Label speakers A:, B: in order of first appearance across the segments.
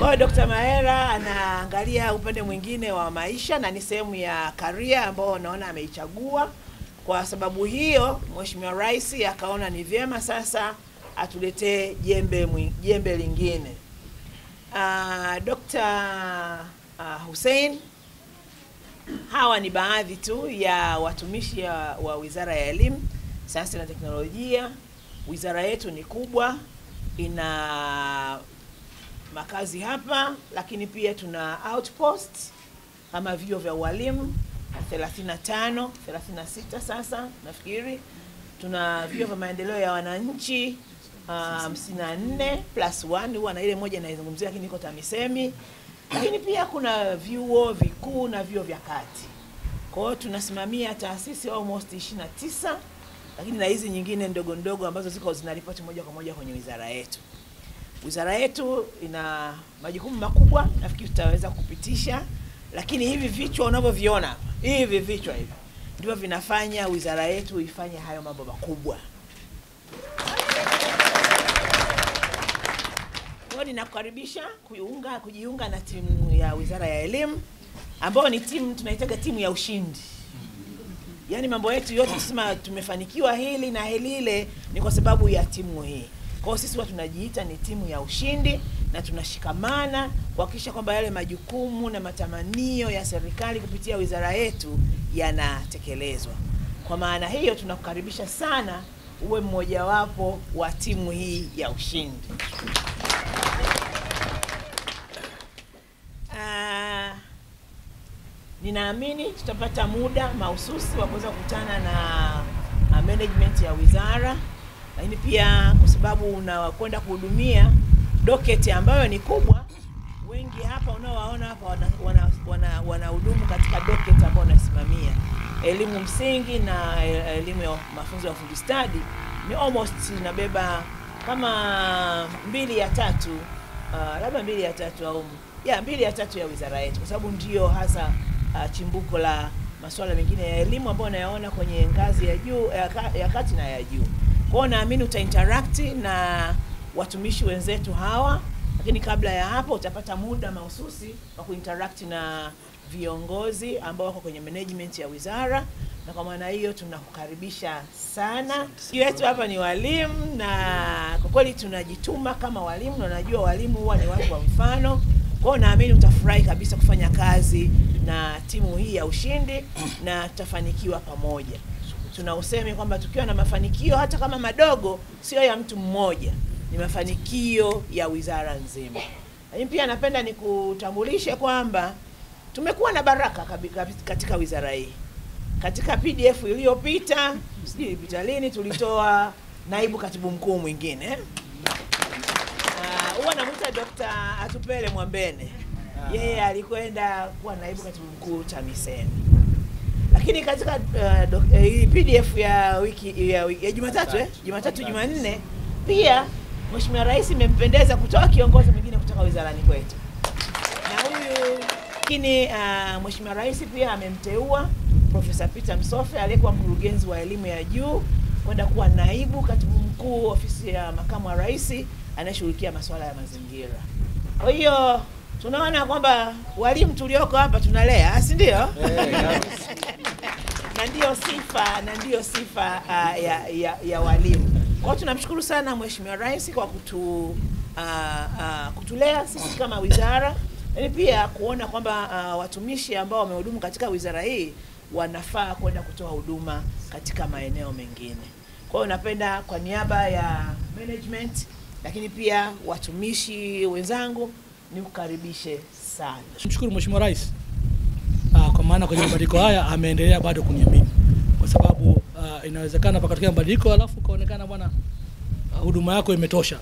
A: Kwa hiyo Dr. Mahera anaangalia upande mwingine wa maisha na ni sehemu ya career ambao naona ameichagua. Kwa sababu hiyo Mheshimiwa Rais akaona ni vyema sasa atuletee jembe lingine. Dr. Hussein, hawa ni baadhi tu ya watumishi wa Wizara ya Elimu, Sayansi na Teknolojia. Wizara yetu ni kubwa, ina makazi hapa, lakini pia tuna outpost kama vyuo vya walimu 35, 36 sasa nafikiri. Tuna vyuo vya maendeleo ya wananchi 54 plus 1, huwa na ile moja naizungumzia lakini iko TAMISEMI. Lakini pia kuna vyuo vikuu na vyuo vya kati. Kwa hiyo tunasimamia taasisi almost 29, lakini na hizi nyingine ndogo ndogo ambazo ziko zinaripoti moja kwa moja kwenye wizara yetu. Wizara yetu ina majukumu makubwa, nafikiri tutaweza kupitisha, lakini hivi vichwa unavyoviona hapa, hivi vichwa hivi ndio vinafanya wizara yetu ifanye hayo mambo makubwa. Kwa ninakukaribisha kujiunga na timu ya Wizara ya Elimu ambao ni timu tunaitaga timu ya ushindi. Yaani mambo yetu yote tusema tumefanikiwa hili na lile ni kwa sababu ya timu hii. Kwa hiyo sisi tunajiita ni timu ya ushindi na tunashikamana kuhakikisha kwamba yale majukumu na matamanio ya serikali kupitia wizara yetu yanatekelezwa. Kwa maana hiyo tunakukaribisha sana uwe mmoja wapo wa timu hii ya ushindi. Ninaamini tutapata muda mahususi wa kuweza kukutana na management ya wizara, lakini pia kwa sababu unakwenda kuhudumia docket ambayo ni kubwa. Wengi hapa unaowaona hapa wanahudumu katika docket ambayo unasimamia elimu msingi na elimu ya mafunzo ya ufundi stadi. Ni almost inabeba kama 2/3, labda 2/3 au 2/3 ya wizara yetu, kwa sababu ndio hasa chimbuko la masuala mengine ya elimu ambayo unayaona kwenye ngazi ya juu, ya kati na ya juu. Kwa hiyo naamini utainteract na watumishi wenzetu hawa, lakini kabla ya hapo utapata muda mahususi wa kuinteract na viongozi ambao wako kwenye management ya wizara, na kwa maana hiyo tunakukaribisha sana. Yetu hapa ni walimu na kwa kweli tunajituma kama walimu, na najua walimu huwa ni watu wa mfano. Kwa hiyo naamini utafurahi kabisa kufanya kazi na timu hii ya ushindi na tutafanikiwa pamoja. Tunausemi kwamba tukiwa na mafanikio hata kama madogo sio ya mtu mmoja, ni mafanikio ya wizara nzima. Lakini pia napenda nikutambulishe kwamba tumekuwa na baraka katika wizara hii. Katika PDF iliyopita, sijui ilipita lini, tulitoa naibu katibu mkuu mwingine. Huwa namuita Dr. Atupele Mwambene. Yeye alikwenda kuwa naibu katibu mkuu TAMISEMI. Lakini katika PDF ya wiki ya Jumatatu Jumatatu Jumanne pia Mheshimiwa Rais imempendeza kutoa kiongozi mwingine kutoka wizarani kwetu. Na huyu lakini Mheshimiwa Rais pia amemteua Profesa Peter Msofe aliyekuwa mkurugenzi wa elimu ya juu kwenda kuwa naibu katibu mkuu ofisi ya makamu wa rais anayeshughulikia masuala ya mazingira. Kwa hiyo tunaona kwamba walimu tulioko hapa tunalea, si ndio? na ndio sifa ya walimu. Kwa hiyo tunamshukuru sana Mheshimiwa Rais kwa kutulea sisi kama wizara, na pia kuona kwamba watumishi ambao wamehudumu katika wizara hii wanafaa kwenda kutoa huduma katika maeneo mengine. Kwa hiyo napenda kwa niaba ya management lakini pia watumishi wenzangu nikukaribishe sana.
B: Mshukuru Mheshimiwa Rais kwa maana kwenye mabadiliko haya ameendelea bado kuniamini, kwa sababu inawezekana pakatokea mabadiliko alafu kaonekana bwana huduma yako imetosha.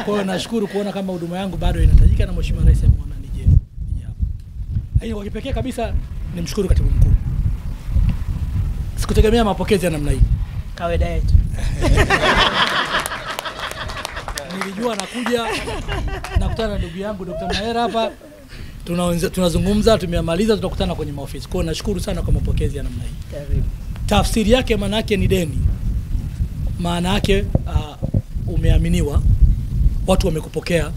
B: Kwa hiyo nashukuru kuona kama huduma yangu bado inahitajika na Mheshimiwa Rais ameona nije hapa. Lakini kwa kipekee kabisa nimshukuru katibu mkuu. Sikutegemea mapokezi ya namna hii.
A: Kawaida yetu.
B: Nilijua nakuja nakutana na ndugu yangu Dr. Mahera hapa. Tunazungumza, tumemaliza, tutakutana kwenye maofisi. Kwa hiyo nashukuru sana kwa mapokezi ya namna hii.
A: Karibu.
B: Tafsiri yake maana yake ni deni. Maana yake umeaminiwa, watu wamekupokea.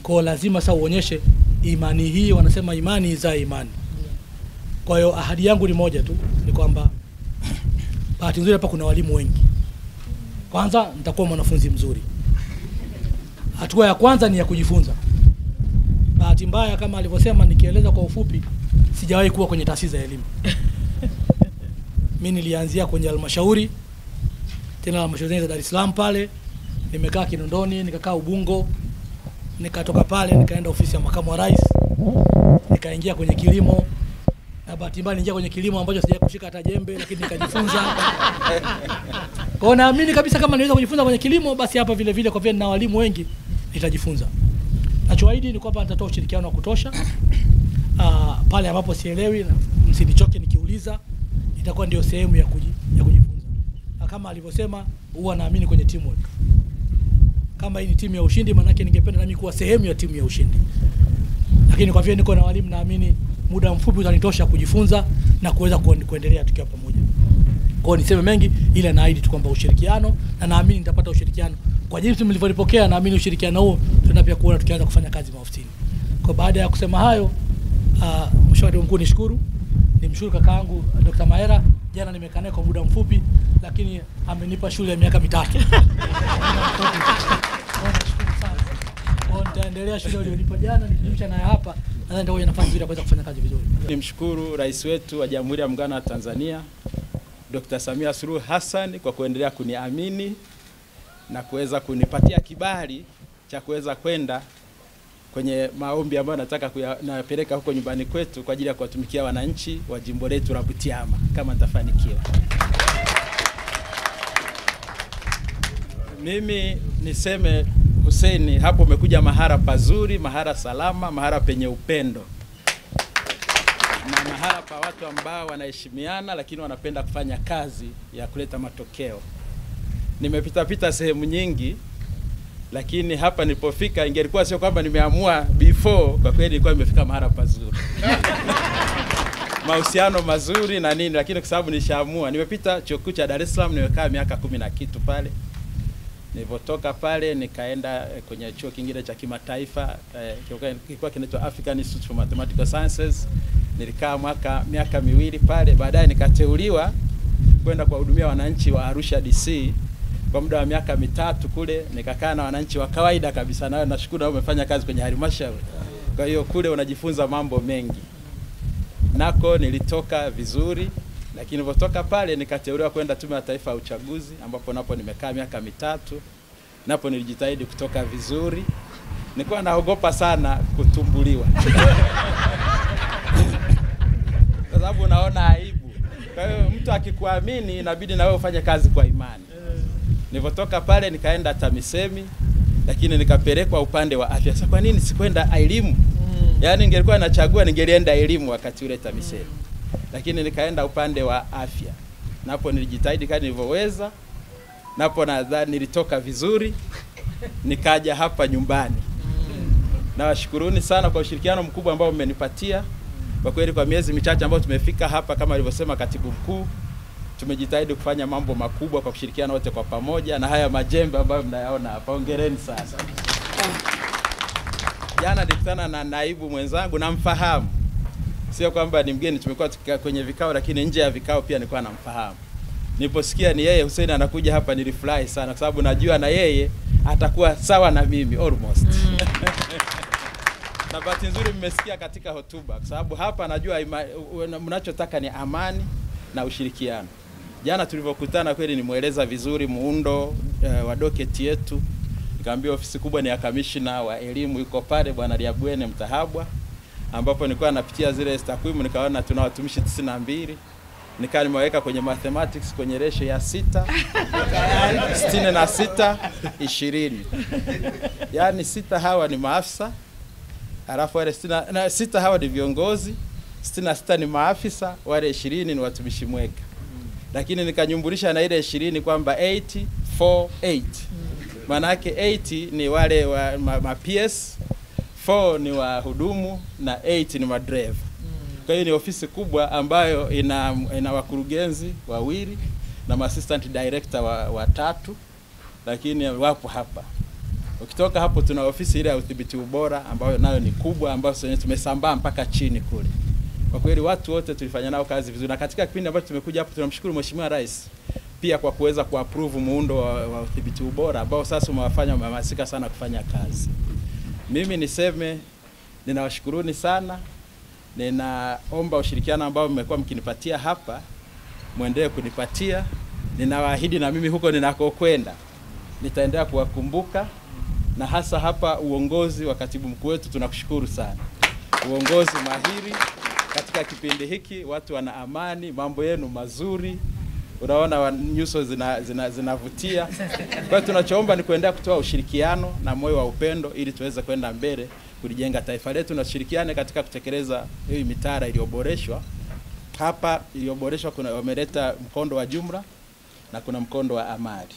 B: Kwa lazima sasa uonyeshe imani hii, wanasema imani za imani. Kwa hiyo ahadi yangu ni moja tu, ni kwamba bahati nzuri hapa kuna walimu wengi. Kwanza nitakuwa mwanafunzi mzuri. Hatua ya kwanza ni ya kujifunza. Bahati mbaya kama alivyosema, nikieleza kwa ufupi, sijawahi kuwa kwenye taasisi za elimu. Mimi nilianzia kwenye halmashauri, tena halmashauri za Dar es Salaam pale, nimekaa Kinondoni, nikakaa Ubungo, nikatoka pale nikaenda ofisi ya makamu wa rais, nikaingia kwenye kilimo. Na bahati mbaya niliingia kwenye kilimo ambacho sijawahi kushika hata jembe, lakini nikajifunza. Kwa naamini kabisa kama niweza kujifunza kwenye kilimo, basi hapa vile vile kwa vile nina walimu wengi nitajifunza. Nachoahidi ni kwamba nitatoa ushirikiano wa kutosha. Pale ambapo sielewi, msinichoke nikiuliza, itakuwa ndio sehemu ya kujifunza. Na kama alivyosema, huwa naamini kwenye teamwork. Kama hii ni timu ya ushindi, maana yake ningependa nami kuwa sehemu ya timu ya ushindi. Lakini kwa vile niko na walimu, naamini muda mfupi utanitosha kujifunza na kuweza kuendelea tukiwa pamoja. Kwa hiyo niseme mengi, ila naahidi tu kwamba ushirikiano, na naamini nitapata ushirikiano. Kwa jinsi mlivyopokea, naamini ushirikiano huo tunaenda pia kuona tukianza kufanya kazi maofisini. Kwa baada ya kusema hayo, mshauri mkuu nishukuru. Nimshukuru kakaangu Dr. Mahera, jana nimekaa naye kwa muda mfupi, lakini amenipa shule ya miaka 3. Nitaendelea shule iliyonipa jana, nikirudisha naye hapa, nadhani ndio nafasi nzuri ya kuweza kufanya kazi vizuri.
C: Nimshukuru Rais wetu wa Jamhuri ya Muungano wa Tanzania, Dr. Samia Suluhu Hassan, kwa kuendelea kuniamini na kuweza kunipatia kibali cha kuweza kwenda kwenye maombi ambayo nataka kuyapeleka huko nyumbani kwetu kwa ajili ya kuwatumikia wananchi wa jimbo letu la Butiama kama nitafanikiwa. Mimi niseme Hussein, hapo umekuja mahara pazuri, mahara salama, mahara penye upendo. Na mahara pa watu ambao wanaheshimiana lakini wanapenda kufanya kazi ya kuleta matokeo. Nimepita sehemu nyingi, lakini hapa nilipofika ingelikuwa sio kwamba nimeamua before, kwa kweli nilikuwa nimefika mahara pazuri. Mahusiano mazuri na nini, lakini kwa sababu nishaamua. Nimepita chuo kikuu cha Dar es Salaam, nimekaa miaka 10 na kitu pale. Nilipotoka pale nikaenda kwenye chuo kingine cha kimataifa, kilikuwa kinaitwa African Institute for Mathematical Sciences. Nilikaa miaka 2 pale, baadaye nikateuliwa kwenda kuwahudumia wananchi wa Arusha DC kwa muda wa miaka 3 kule. Nikakaa na wananchi wa kawaida kabisa, na nashukuru wao wamefanya kazi kwenye halmashauri. Kwa hiyo kule unajifunza mambo mengi. Nako nilitoka vizuri, lakini nilipotoka pale nikateuliwa kwenda Tume ya Taifa ya Uchaguzi, ambapo napo nimekaa miaka 3. Napo nilijitahidi kutoka vizuri. Nilikuwa naogopa sana kutumbuliwa. Kwa sababu unaona aibu. Kwa hiyo mtu akikuamini inabidi na wewe ufanye kazi kwa imani. Nilipotoka pale nikaenda TAMISEMI, lakini nikapelekwa upande wa afya. Sasa kwa nini sikwenda elimu? Yaani ningelikuwa nachagua ningelienda elimu wakati ule TAMISEMI. Lakini nikaenda upande wa afya. Napo nilijitahidi kadri nilivyoweza. Napo nadhani nilitoka vizuri. Nikaja hapa nyumbani. Nawashukuruni sana kwa ushirikiano mkubwa ambao mmenipatia. Kwa kweli kwa miezi michache ambayo tumefika hapa, kama alivyosema katibu mkuu, tumejitahidi kufanya mambo makubwa kwa kushirikiana wote kwa pamoja, na haya majembe ambayo mnayaona hapa, hongereni sana. Jana nilikutana na naibu mwenzangu, namfahamu. Sio kwamba ni mgeni, tumekuwa kwenye vikao, lakini nje ya vikao pia nilikuwa namfahamu. Niliposikia ni yeye Hussein anakuja hapa, nilifurahi sana kwa sababu najua na yeye atakuwa sawa na mimi almost. Na bahati nzuri mmesikia katika hotuba, kwa sababu hapa najua mnachotaka ni amani na ushirikiano. Jana tulipokutana kweli nimueleza vizuri muundo wa docket yetu. Nikamwambia ofisi kubwa ni ya kamishna wa elimu yuko pale Bwana Liabwene Mtahabwa, ambapo nilikuwa napitia zile takwimu nikaona tuna watumishi 92. Nikaa nimeweka kwenye mathematics kwenye ratio ya 6 66 20. Yaani 6 hawa ni maafisa, alafu wale 6 hawa ni viongozi, 66 ni maafisa, wale 20 ni watumishi mweka. Lakini nikanyumbulisha na ile 20 kwamba 80-4-8. Maana yake 80 ni wale wa PS, 4 ni wahudumu na 8 ni madriver. Kwa hiyo ni ofisi kubwa ambayo ina wakurugenzi 2 na assistant director 3, lakini wapo hapa. Ukitoka hapo tuna ofisi ile ya udhibiti ubora ambayo nayo ni kubwa, ambayo tumesambaa mpaka chini kule. Kwa kweli watu wote tulifanya nao kazi vizuri, na katika kipindi ambacho tumekuja hapo tunamshukuru Mheshimiwa Rais pia kwa kuweza kuapprove muundo wa udhibiti ubora ambao sasa umewafanya wamehamasika sana kufanya kazi. Mimi niseme ninawashukuruni sana. Ninaomba ushirikiano ambao mmekuwa mkinipatia hapa muendelee kunipatia. Ninawaahidi na mimi huko ninakokwenda nitaendelea kuwakumbuka, na hasa hapa uongozi wa katibu mkuu wetu tunakushukuru sana. Uongozi mahiri katika kipindi hiki, watu wana amani, mambo yenu mazuri. Unaona nyuso zinavutia. Kwa hiyo tunachoomba ni kuendelea kutoa ushirikiano na moyo wa upendo ili tuweze kwenda mbele kulijenga taifa letu, na tushirikiane katika kutekeleza hii mitaala iliyoboreshwa. Hapa iliyoboreshwa kuna wameleta mkondo wa jumla na kuna mkondo wa amali.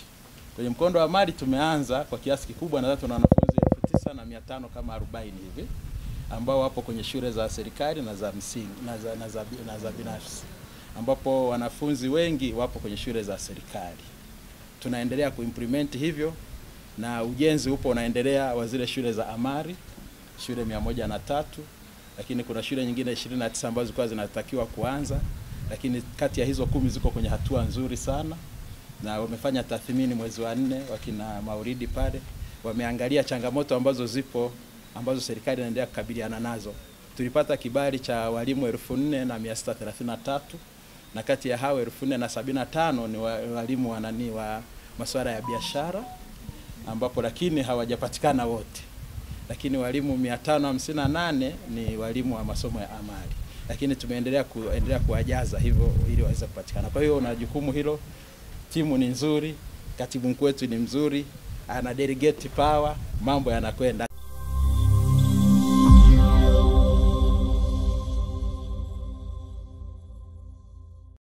C: Kwenye mkondo wa amali tumeanza kwa kiasi kikubwa, na tuna wanafunzi 9500 kama 40 hivi ambao wapo kwenye shule za serikali na za msingi na za binafsi, ambapo wanafunzi wengi wapo kwenye shule za serikali. Tunaendelea kuimplement hivyo, na ujenzi upo unaendelea wa zile shule za amali, shule 103, lakini kuna shule nyingine 29 ambazo zilikuwa zinatakiwa kuanza, lakini kati ya hizo 10 ziko kwenye hatua nzuri sana, na wamefanya tathmini mwezi wa 4 wakina Mauridi pale, wameangalia changamoto ambazo zipo ambazo serikali inaendelea kukabiliana nazo. Tulipata kibali cha walimu 4633, na kati ya hao 4075 ni walimu wa masuala ya biashara, ambapo lakini hawajapatikana wote. Lakini walimu 558 ni walimu wa masomo ya amali, lakini tumeendelea kuwajaza hivyo ili waweze kupatikana. Kwa hiyo na jukumu hilo, timu ni nzuri, katibu mkuu wetu ni mzuri, ana delegate power, mambo yanakwenda.